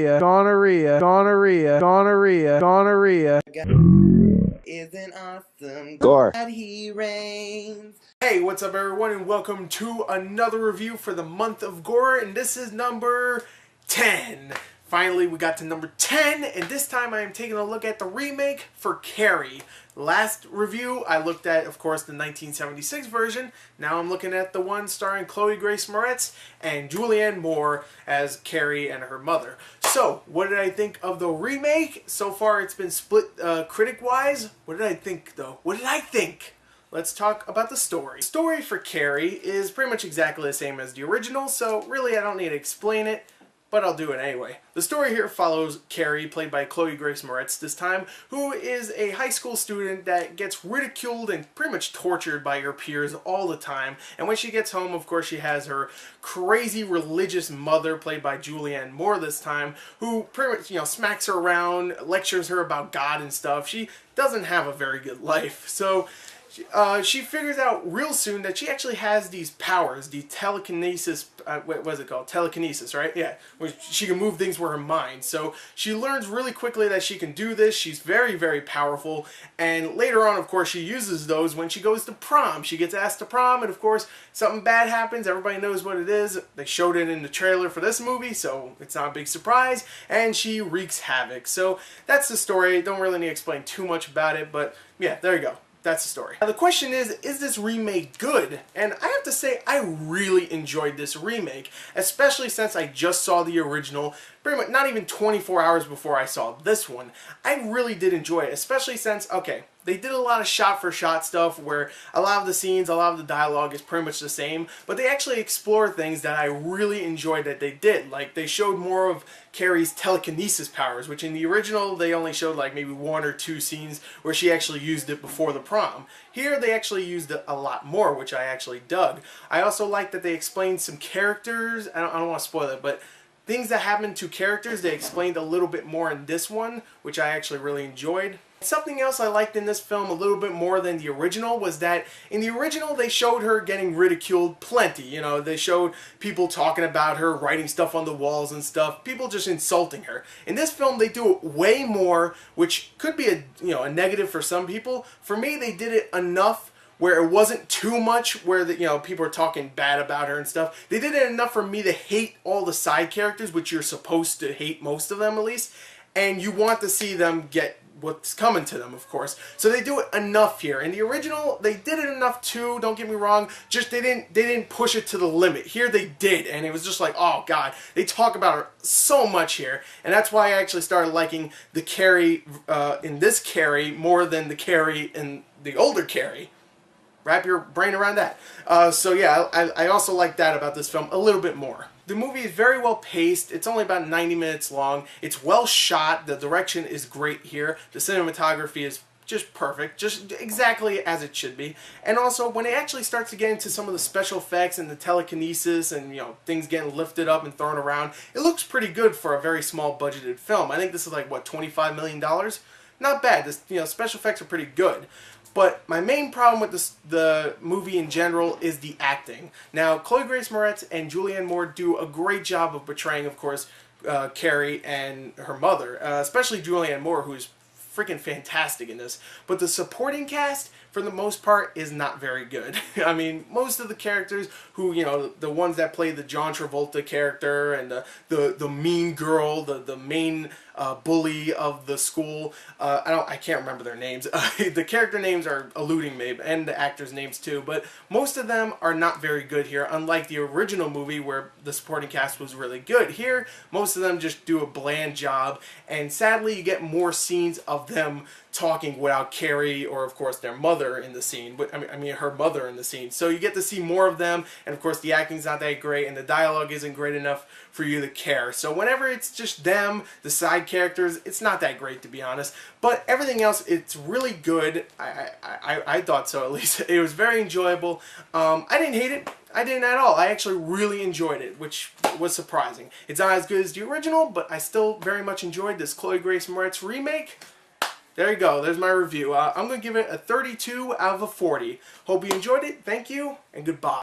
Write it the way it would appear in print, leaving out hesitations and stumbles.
gonorrhea, gonorrhea, gonorrhea, gonorrhea, gonorrhea. Isn't awesome. Gorror. God, he reigns. Hey, what's up everyone, and welcome to another review for the month of Gorror, and this is number 10. Finally, we got to number 10, and this time I am taking a look at the remake for Carrie. Last review, I looked at, of course, the 1976 version. Now I'm looking at the one starring Chloe Grace Moretz and Julianne Moore as Carrie and her mother. So, what did I think of the remake? So far, it's been split critic-wise. What did I think, though? What did I think? Let's talk about the story. The story for Carrie is pretty much exactly the same as the original, so really I don't need to explain it, but I'll do it anyway. The story here follows Carrie, played by Chloe Grace Moretz this time, who is a high school student that gets ridiculed and pretty much tortured by her peers all the time. And when she gets home, of course, she has her crazy religious mother, played by Julianne Moore this time, who pretty much, smacks her around, lectures her about God and stuff. She doesn't have a very good life. So she figures out real soon that she actually has these powers, the telekinesis, what is it called? Telekinesis, right? Yeah, where she can move things with her mind. So she learns really quickly that she can do this. She's very, very powerful. And later on, of course, she uses those when she goes to prom. She gets asked to prom, and of course, something bad happens. Everybody knows what it is. They showed it in the trailer for this movie, so it's not a big surprise. And she wreaks havoc. So that's the story. Don't really need to explain too much about it, but yeah, there you go. That's the story. Now the question is this remake good? And I have to say, I really enjoyed this remake, especially since I just saw the original pretty much not even 24 hours before I saw this one. I really did enjoy it, especially since, okay, they did a lot of shot-for-shot stuff where a lot of the scenes, a lot of the dialogue is pretty much the same, but they actually explore things that I really enjoyed that they did. Like, they showed more of Carrie's telekinesis powers, which in the original, they only showed like maybe 1 or 2 scenes where she actually used it before the prom. Here, they actually used it a lot more, which I actually dug. I also like that they explained some characters. I don't want to spoil it, but things that happened to characters, they explained a little bit more in this one, which I actually really enjoyed. Something else I liked in this film a little bit more than the original was that in the original they showed her getting ridiculed plenty. They showed people talking about her, writing stuff on the walls and stuff, people just insulting her. In this film they do it way more, which could be a negative for some people. For me, they did it enough where it wasn't too much where people are talking bad about her and stuff. They did it enough for me to hate all the side characters, which you're supposed to hate most of them at least, and you want to see them get what's coming to them, of course. So they do it enough here. In the original, they did it enough too, don't get me wrong, just they didn't push it to the limit. Here they did, and it was just like, oh god, they talk about her so much here, and that's why I actually started liking the Carrie in this Carrie more than the Carrie in the older Carrie. Wrap your brain around that. So yeah, I also like that about this film a little bit more. The movie is very well paced. It's only about 90 minutes long. It's well shot. The direction is great here. The cinematography is just perfect, just exactly as it should be. And also, when it actually starts to get into some of the special effects and the telekinesis and, things getting lifted up and thrown around, it looks pretty good for a very small budgeted film. I think this is like, what, $25 million? Not bad. This, special effects are pretty good. But my main problem with the movie in general is the acting. Now, Chloe Grace Moretz and Julianne Moore do a great job of portraying, of course, Carrie and her mother, especially Julianne Moore, who's freaking fantastic in this. But the supporting cast, for the most part, is not very good. I mean, most of the characters who, the ones that play the John Travolta character and the mean girl, the main bully of the school, I can't remember their names. The character names are eluding me, and the actors' names too, but most of them are not very good here, unlike the original movie where the supporting cast was really good. Here, most of them just do a bland job, and sadly you get more scenes of them talking without Carrie or, of course, their mother in the scene. But I mean, her mother in the scene. So you get to see more of them, and of course, the acting's not that great, and the dialogue isn't great enough for you to care. So whenever it's just them, the side characters, it's not that great, to be honest. But everything else, it's really good. I thought so, at least. It was very enjoyable. I didn't hate it. I didn't at all. I actually really enjoyed it, which was surprising. It's not as good as the original, but I still very much enjoyed this Chloe Grace Moretz remake. There you go. There's my review. I'm going to give it a 32 out of a 40. Hope you enjoyed it. Thank you, and goodbye.